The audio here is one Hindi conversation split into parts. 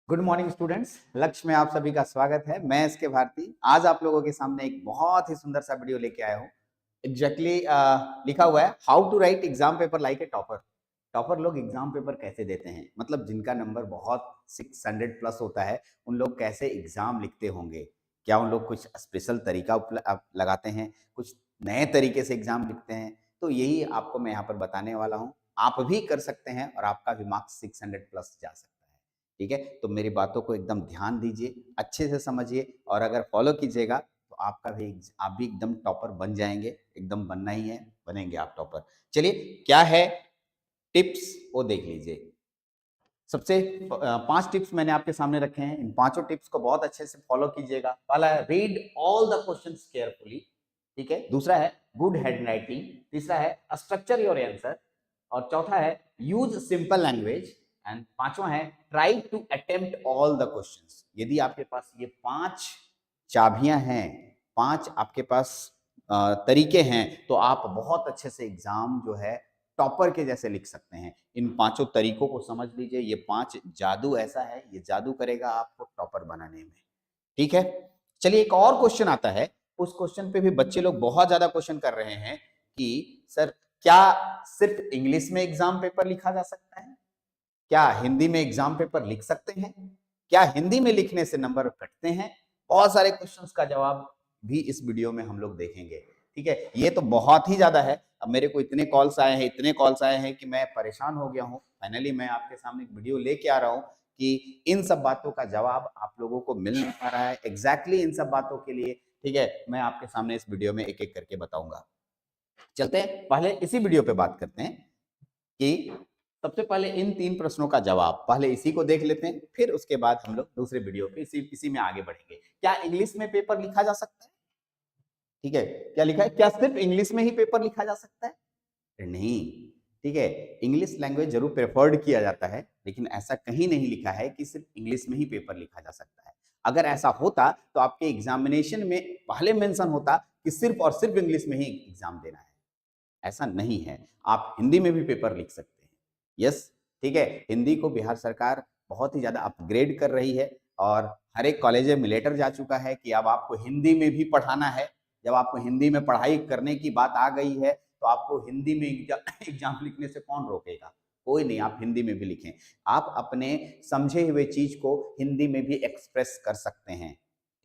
Good morning students. लक्ष्य में आप सभी का स्वागत है। मैं एसके भारती आज आप लोगों के सामने एक बहुत ही सुंदर सा वीडियो लेके आया हूँ। एग्जैक्टली लिखा हुआ है how to write exam paper like a topper. Topper लोग एग्जाम पेपर कैसे देते हैं, मतलब जिनका नंबर बहुत 600 प्लस होता है, उन लोग कैसे एग्जाम लिखते होंगे। क्या उन लोग कुछ स्पेशल तरीका लगाते हैं, कुछ नए तरीके से एग्जाम लिखते हैं? तो यही आपको मैं यहाँ पर बताने वाला हूँ। आप भी कर सकते हैं और आपका भी मार्क्स 600 प्लस जा सकता है। ठीक है, तो मेरी बातों को एकदम ध्यान दीजिए, अच्छे से समझिए और अगर फॉलो कीजिएगा तो आप भी एकदम टॉपर बन जाएंगे। एकदम बनना ही है, बनेंगे आप टॉपर। चलिए, क्या है टिप्स वो देख लीजिए। सबसे 5 टिप्स मैंने आपके सामने रखे हैं। इन पांचों टिप्स को बहुत अच्छे से फॉलो कीजिएगा। पहला है read all the questions carefully. ठीक है, दूसरा है गुड हैंडराइटिंग, तीसरा है स्ट्रक्चर योर आंसर और चौथा है यूज सिंपल लैंग्वेज एंड पांचवा है try to attempt all the questions. यदि आपके पास ये 5 चाबियां हैं, 5 आपके पास तरीके हैं, तो आप बहुत अच्छे से एग्जाम जो है टॉपर के जैसे लिख सकते हैं। इन पांचों तरीकों को समझ लीजिए। ये 5 जादू ऐसा है, ये जादू करेगा आपको टॉपर बनाने में। ठीक है, चलिए एक और क्वेश्चन आता है। उस क्वेश्चन पे भी बच्चे लोग बहुत ज्यादा क्वेश्चन कर रहे हैं कि सर, क्या सिर्फ इंग्लिश में एग्जाम पेपर लिखा जा सकता है? क्या हिंदी में एग्जाम पेपर लिख सकते हैं? क्या हिंदी में लिखने से नंबर कटते हैं? बहुत सारे क्वेश्चंस का जवाब भी इस वीडियो में हम लोग देखेंगे। ठीक है, ये तो बहुत ही ज्यादा है। अब मेरे को इतने कॉल्स आए हैं कि मैं परेशान हो गया हूँ। फाइनली मैं आपके सामने एक वीडियो लेके आ रहा हूँ कि इन सब बातों का जवाब आप लोगों को मिल नहीं पा रहा है एग्जैक्टली इन सब बातों के लिए। ठीक है, मैं आपके सामने इस वीडियो में एक एक करके बताऊंगा। चलते हैं, पहले इसी वीडियो पे बात करते हैं कि सबसे पहले इन 3 प्रश्नों का जवाब। पहले इसी को देख लेते हैं, फिर उसके बाद हम लोग दूसरे वीडियो पे इसी में आगे बढ़ेंगे। क्या इंग्लिश में पेपर लिखा जा सकता है? ठीक है, क्या लिखा है? क्या सिर्फ इंग्लिश में ही पेपर लिखा जा सकता है? नहीं। ठीक है, इंग्लिश लैंग्वेज जरूर प्रेफर्ड किया जाता है, लेकिन ऐसा कहीं नहीं लिखा है कि सिर्फ इंग्लिश में ही पेपर लिखा जा सकता है। अगर ऐसा होता तो आपके एग्जामिनेशन में पहले मेंशन होता कि सिर्फ और सिर्फ इंग्लिश में ही एग्जाम देना है। ऐसा नहीं है, आप हिंदी में भी पेपर लिख सकते हैं। यस, ठीक है, हिंदी को बिहार सरकार बहुत ही ज्यादा अपग्रेड कर रही है और हर एक कॉलेज में लेटर जा चुका है कि अब आपको हिंदी में भी पढ़ाना है। जब आपको हिंदी में पढ़ाई करने की बात आ गई है तो आपको हिंदी में एग्जाम लिखने से कौन रोकेगा? कोई नहीं, आप हिंदी में भी लिखें। आप अपने समझे हुए चीज को हिंदी में भी एक्सप्रेस कर सकते हैं।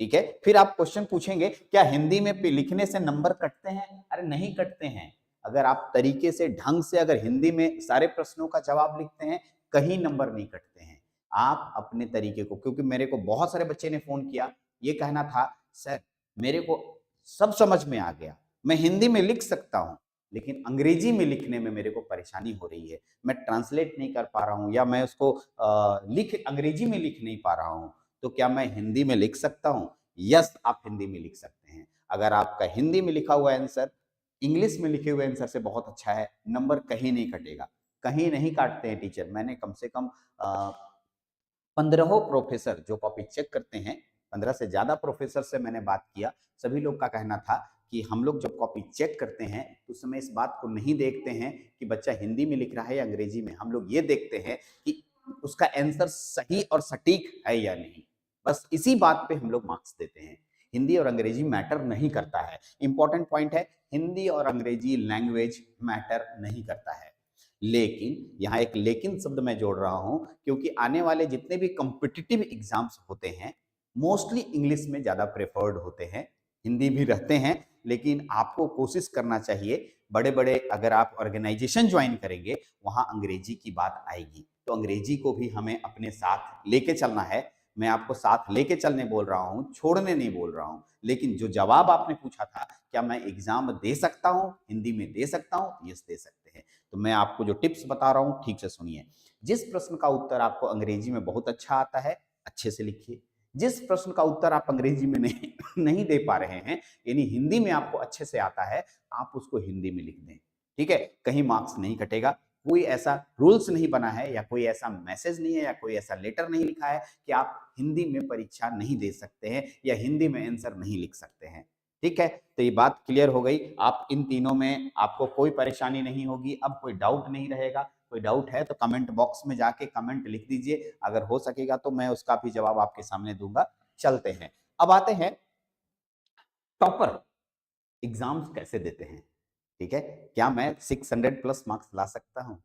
ठीक है, फिर आप क्वेश्चन पूछेंगे क्या हिंदी में लिखने से नंबर कटते हैं? अरे नहीं कटते हैं। अगर आप तरीके से ढंग से अगर हिंदी में सारे प्रश्नों का जवाब लिखते हैं, कहीं नंबर नहीं कटते हैं। आप अपने तरीके को, क्योंकि मेरे को बहुत सारे बच्चे ने फोन किया, ये कहना था सर मेरे को सब समझ में आ गया, मैं हिंदी में लिख सकता हूं, लेकिन अंग्रेजी में लिखने में मेरे को परेशानी हो रही है, मैं ट्रांसलेट नहीं कर पा रहा हूं या मैं उसको लिख अंग्रेजी में लिख नहीं पा रहा हूं, तो क्या मैं हिंदी में लिख सकता हूं? यस, आप हिंदी में लिख सकते हैं। अगर आपका हिंदी में लिखा हुआ आंसर इंग्लिश में लिखे हुए आंसर से बहुत अच्छा है, नंबर कहीं नहीं कटेगा। कहीं नहीं काटते हैं टीचर। मैंने कम से कम 15 प्रोफेसर जो कॉपी चेक करते हैं, 15 से ज्यादा प्रोफेसर से मैंने बात किया। सभी लोग का कहना था कि हम लोग जब कॉपी चेक करते हैं तो उस समय इस बात को नहीं देखते हैं कि बच्चा हिंदी में लिख रहा है या अंग्रेजी में। हम लोग ये देखते हैं कि उसका आंसर सही और सटीक है या नहीं। बस इसी बात पे हम लोग मार्क्स देते हैं। हिंदी और अंग्रेजी मैटर नहीं करता है। इंपॉर्टेंट पॉइंट है, हिंदी और अंग्रेजी लैंग्वेज मैटर नहीं करता है। लेकिन यहाँ एक लेकिन शब्द मैं जोड़ रहा हूं, क्योंकि आने वाले जितने भी कॉम्पिटिटिव एग्जाम्स होते हैं मोस्टली इंग्लिश में ज्यादा प्रेफर्ड होते हैं। हिंदी भी रहते हैं, लेकिन आपको कोशिश करना चाहिए। बड़े बड़े अगर आप ऑर्गेनाइजेशन ज्वाइन करेंगे, वहां अंग्रेजी की बात आएगी, तो अंग्रेजी को भी हमें अपने साथ लेके चलना है। मैं आपको साथ लेके चलने बोल रहा हूं, छोड़ने नहीं बोल रहा हूं। लेकिन जो जवाब आपने पूछा था, क्या मैं एग्जाम दे सकता हूं, हिंदी में दे सकता हूं? यस, दे सकते हैं। तो मैं आपको जो टिप्स बता रहा हूं ठीक से सुनिए। जिस प्रश्न का उत्तर आपको अंग्रेजी में बहुत अच्छा आता है, अच्छे से लिखिए। जिस प्रश्न का उत्तर आप अंग्रेजी में नहीं नहीं दे पा रहे हैं, यानी हिंदी में आपको अच्छे से आता है, आप उसको हिंदी में लिख दें। ठीक है, कहीं मार्क्स नहीं कटेगा। कोई ऐसा रूल्स नहीं बना है या कोई ऐसा मैसेज नहीं है या कोई ऐसा लेटर नहीं लिखा है कि आप हिंदी में परीक्षा नहीं दे सकते हैं या हिंदी में आंसर नहीं लिख सकते हैं। ठीक है, तो ये बात क्लियर हो गई। आप इन तीनों में आपको कोई परेशानी नहीं होगी, अब कोई डाउट नहीं रहेगा। कोई डाउट है तो कमेंट बॉक्स में जाके कमेंट लिख दीजिए, अगर हो सकेगा तो मैं उसका भी जवाब आपके सामने दूंगा। चलते हैं, अब आते हैं टॉपर एग्जाम्स कैसे देते हैं। ठीक है, क्या मैं 600 प्लस मार्क्स ला सकता हूँ?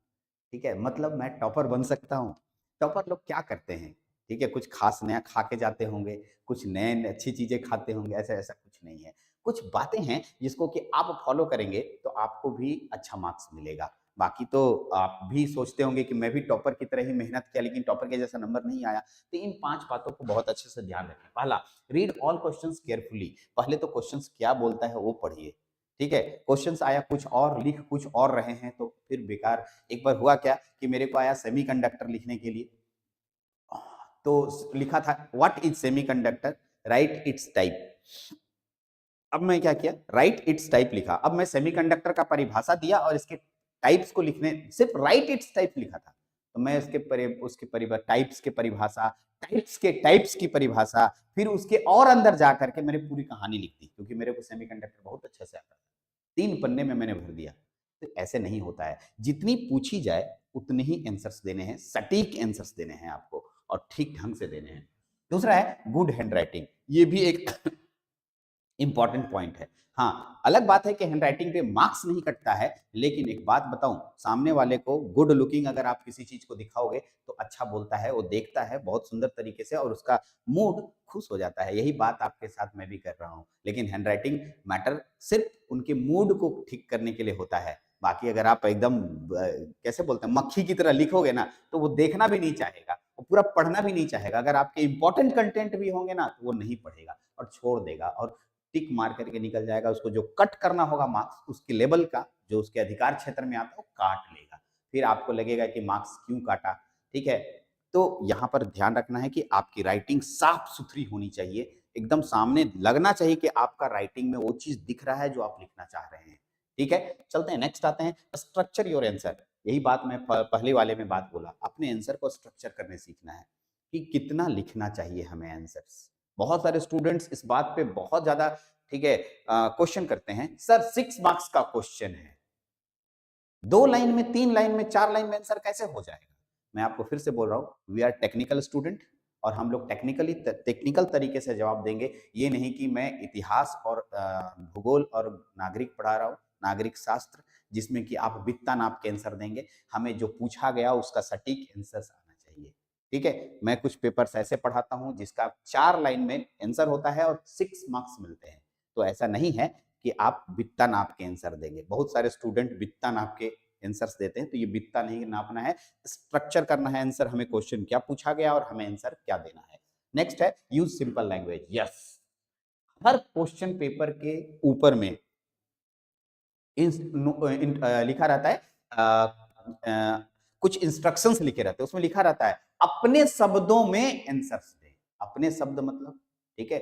ठीक है, मतलब मैं टॉपर बन सकता हूँ। टॉपर लोग क्या करते हैं? ठीक है, कुछ खास नया खा के जाते होंगे, कुछ नए अच्छी चीजें खाते होंगे, ऐसा ऐसा कुछ नहीं है। कुछ बातें हैं जिसको कि आप फॉलो करेंगे तो आपको भी अच्छा मार्क्स मिलेगा। बाकी तो आप भी सोचते होंगे कि मैं भी टॉपर की तरह ही मेहनत किया लेकिन टॉपर के जैसा नंबर नहीं आया, तो इन 5 बातों को बहुत अच्छे से ध्यान रखें। पहला, रीड ऑल क्वेश्चंस केयरफुली। पहले तो क्वेश्चंस क्या बोलता है वो पढ़िए। ठीक है, क्वेश्चंस आया कुछ और, लिख कुछ और रहे हैं तो फिर बेकार। एक बार हुआ क्या कि मेरे को आया सेमीकंडक्टर लिखने के लिए, तो लिखा था what is semiconductor, right it's type. अब मैं क्या किया, राइट इट्स टाइप लिखा। अब मैं सेमीकंडक्टर का परिभाषा दिया और इसके टाइप्स को लिखने, सिर्फ राइट इट्स टाइप लिखा था, तो मैं उसके टाइप्स के परिभाषा, टाइप्स की परिभाषा, फिर उसके और अंदर जा करके मैंने पूरी कहानी लिख दी, क्योंकि मेरे को सेमीकंडक्टर बहुत अच्छे से आता था। 3 पन्ने में मैंने भर दिया। तो ऐसे नहीं होता है, जितनी पूछी जाए उतने ही आंसर्स देने हैं, सटीक आंसर्स देने हैं आपको और ठीक ढंग से देने हैं। दूसरा है गुड हैंडराइटिंग, ये भी एक इंपॉर्टेंट पॉइंट है। हाँ, अलग बात है कि हैंडराइटिंग पे मार्क्स नहीं कटता है, लेकिन एक बात बताऊं, सामने वाले को गुड लुकिंग अगर आप किसी चीज को दिखाओगे तो अच्छा बोलता है, वो देखता है बहुत सुंदर तरीके से और उसका मूड खुश हो जाता है। यही बात आपके साथ मैं भी कर रहा हूँ, लेकिन हैंडराइटिंग मैटर सिर्फ उनके मूड को ठीक करने के लिए होता है। बाकी अगर आप एकदम कैसे बोलते हैं मक्खी की तरह लिखोगे ना, तो वो देखना भी नहीं चाहेगा, वो पूरा पढ़ना भी नहीं चाहेगा। अगर आपके इंपॉर्टेंट कंटेंट भी होंगे ना तो वो नहीं पढ़ेगा और छोड़ देगा और टिक मार करके निकल जाएगा। उसको जो कट करना होगा मार्क्स, उसके लेवल का जो उसके अधिकार क्षेत्र में आता है वो काट लेगा, फिर आपको लगेगा कि मार्क्स क्यों काटा। ठीक है, तो यहाँ पर ध्यान रखना है कि आपकी राइटिंग साफ सुथरी होनी चाहिए, एकदम सामने लगना चाहिए कि आपका राइटिंग में वो चीज दिख रहा है जो आप लिखना चाह रहे हैं। ठीक है, चलते हैं नेक्स्ट आते हैं, स्ट्रक्चर योर आंसर। यही बात मैं पहले वाले में बात बोला, अपने आंसर को स्ट्रक्चर करने सीखना है कि कितना लिखना चाहिए हमें आंसर्स। बहुत सारे स्टूडेंट्स इस बात पे बहुत ज्यादा, ठीक है, क्वेश्चन करते हैं, सर 6 मार्क्स का क्वेश्चन है, 2 लाइन में, 3 लाइन में, 4 लाइन में आंसर कैसे हो जाएगा? मैं आपको फिर से बोल रहा हूं, वी आर टेक्निकल स्टूडेंट और हम लोग टेक्निकल तरीके से जवाब देंगे। ये नहीं कि मैं इतिहास और भूगोल और नागरिक पढ़ा रहा हूं, नागरिक शास्त्र, जिसमें कि आप बित्ता नाप के आंसर देंगे। हमें जो पूछा गया उसका सटीक आंसर आना चाहिए। ठीक है, मैं कुछ पेपर्स ऐसे पढ़ाता हूं जिसका 4 लाइन में आंसर होता है और 6 मार्क्स मिलते हैं। तो ऐसा नहीं है कि आप बित्ता नाप के आंसर देंगे। बहुत सारे स्टूडेंट बित्ता नाप के आंसर्स देते हैं, तो ये बित्ता नहीं नापना है, स्ट्रक्चर करना है आंसर, हमें क्वेश्चन क्या पूछा गया और हमें आंसर क्या देना है। नेक्स्ट है यूज सिंपल लैंग्वेज। यस, हर क्वेश्चन पेपर के ऊपर में लिखा रहता है, कुछ इंस्ट्रक्शंस लिखे रहते हैं, उसमें लिखा रहता है अपने शब्दों में आंसर्स दें। अपने शब्द मतलब, ठीक है,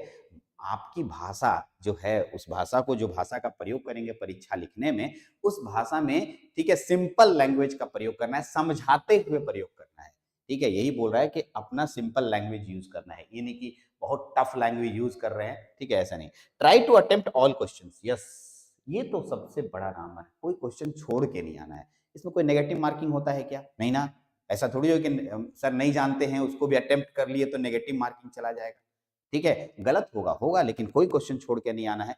आपकी भाषा जो है, उस भाषा को, जो भाषा का प्रयोग करेंगे परीक्षा लिखने में, उस भाषा में, ठीक है, सिंपल लैंग्वेज का प्रयोग करना है, समझाते हुए प्रयोग करना है। ठीक है, यही बोल रहा है कि अपना सिंपल लैंग्वेज यूज करना है, ये नहीं कि बहुत टफ लैंग्वेज यूज कर रहे हैं। ठीक है, ऐसा नहीं। Try to attempt all questions. Yes, ये तो सबसे बड़ा नाम है, कोई क्वेश्चन छोड़ के नहीं आना है। इसमें कोई नेगेटिव मार्किंग होता है क्या? नहीं ना, ऐसा थोड़ी हो कि सर नहीं जानते हैं उसको भी अटेम्प्ट कर लिए तो नेगेटिव मार्किंग चला जाएगा। ठीक है, गलत होगा लेकिन कोई क्वेश्चन छोड़ के नहीं आना है।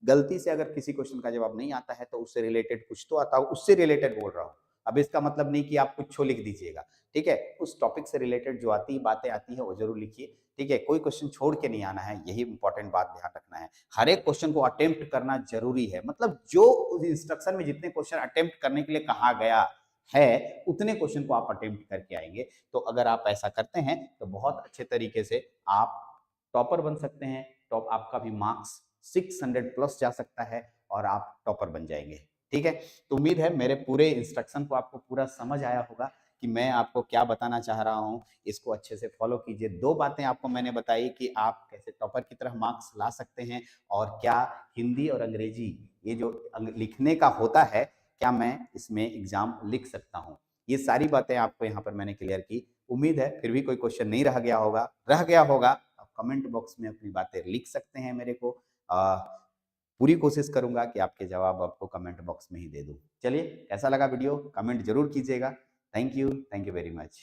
गलती से अगर किसी क्वेश्चन का जवाब नहीं आता है तो उससे रिलेटेड कुछ तो आता हो, उससे रिलेटेड बोल रहा हूँ। अब इसका मतलब नहीं कि आप कुछ लिख दीजिएगा। ठीक है, उस टॉपिक से रिलेटेड जो बातें आती है वो जरूर लिखिए। ठीक है, कोई क्वेश्चन छोड़ के नहीं आना है, यही इंपॉर्टेंट बात ध्यान रखना है। हर एक क्वेश्चन को अटेम्प्ट करना जरूरी है, मतलब जो उस इंस्ट्रक्शन में जितने क्वेश्चन अटेम्प्ट करने के लिए कहा गया है उतने क्वेश्चन को आप अटेम्प्ट करके आएंगे। तो अगर आप ऐसा करते हैं तो बहुत अच्छे तरीके से आप टॉपर बन सकते हैं। टॉप आपका भी मार्क्स 600 प्लस जा सकता है और आप टॉपर बन जाएंगे। ठीक है, तो उम्मीद है मेरे पूरे इंस्ट्रक्शन को आपको पूरा समझ आया होगा कि मैं आपको क्या बताना चाह रहा हूं। इसको अच्छे से फॉलो कीजिए। 2 बातें आपको मैंने बताई कि आप कैसे टॉपर की तरह मार्क्स ला सकते हैं और क्या हिंदी और अंग्रेजी, ये जो लिखने का होता है, क्या मैं इसमें एग्जाम लिख सकता हूँ। ये सारी बातें आपको यहाँ पर मैंने क्लियर की। उम्मीद है फिर भी कोई क्वेश्चन नहीं रह गया होगा, आप कमेंट बॉक्स में अपनी बातें लिख सकते हैं मेरे को। पूरी कोशिश करूंगा कि आपके जवाब आपको कमेंट बॉक्स में ही दे दूं। चलिए, कैसा लगा वीडियो कमेंट जरूर कीजिएगा। Thank you very much.